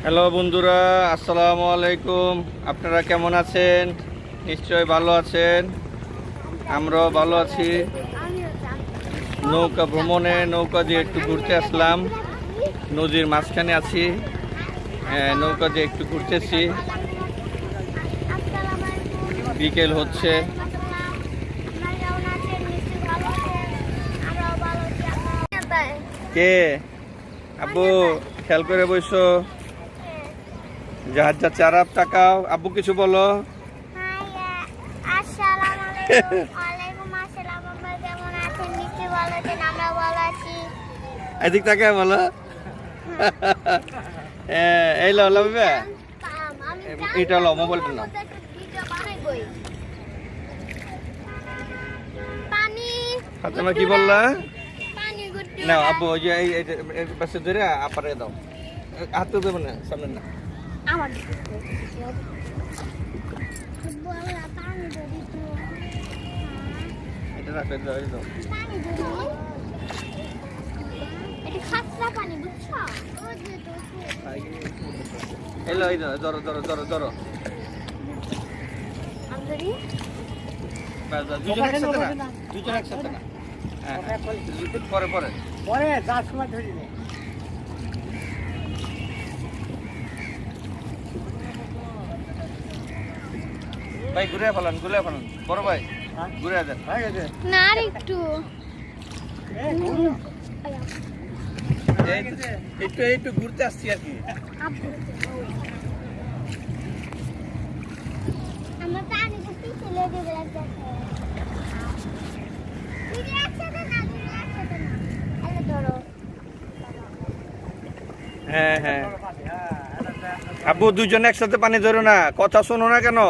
Hello বন্ধুরা, আসসালামু আলাইকুম। আপনারা কেমন আছেন? নিশ্চয়ই ভালো আছেন। আমরাও ভালো আছি। নৌকা ভ্রমণে নৌকা দিয়ে একটু ঘুরতে আসলাম। নদীর মাঝখানে আছি, নৌকা দিয়ে একটু ঘুরতেছি। বিকেল হচ্ছে। কে আব্বু খেয়াল করে বসো। জাহাজ যাচ্ছে, আরব তাকাও। আব্বু কিছু বলো। এদিক তাকায় বলো। এই লো লবে, এটা লো, মোবাইলটা নাও। ফাতেমা কি বললা? না আব্বু, ওই যে এই পাশে ধরে আপারে দাও। হাত তো দেবো না, সামনে না। এটা রাখো, দাও এই দাও। এলো এই ধরো ধরো ধরো ধরো। দুজন একসাথে না, দুজন একসাথে না। পরে পরে পরে যার সময় ধরি না। ভাই ঘুরে ফেলান, ঘুরে ফেলান বড় ভাই, ঘুরে যান না। আর একটু একটু একটু ঘুরতে আসছি আর কি। হ্যাঁ হ্যাঁ আব্বু, দুজন একসাথে পানি ধরো না, কথা শোনো না কেন?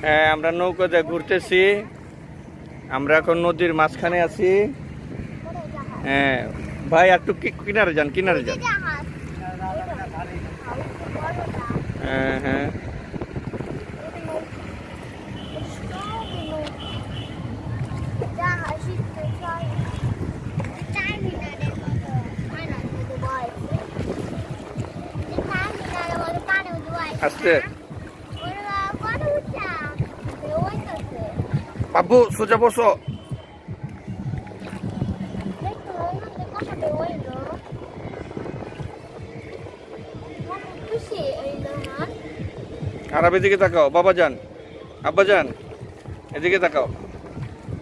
হ্যাঁ, আমরা নৌকাতে ঘুরতেছি। আমরা এখন নদীর মাঝখানে আছি। হ্যাঁ ভাই, একটু কিনারে যান, কিনারে যান। হ্যাঁ হ্যাঁ আস্তে। বাবু সোজা বসো। আর এদিকে তাকাও বাবা যান, আব্বা যান, এদিকে তাকাও,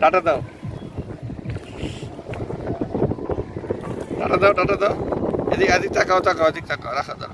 টাটা দাও, টাটা দাও, টাটা দাও। এদিকে এদিক তাকাও, তাকাও, এদিক তাকাও, রাখা দাও।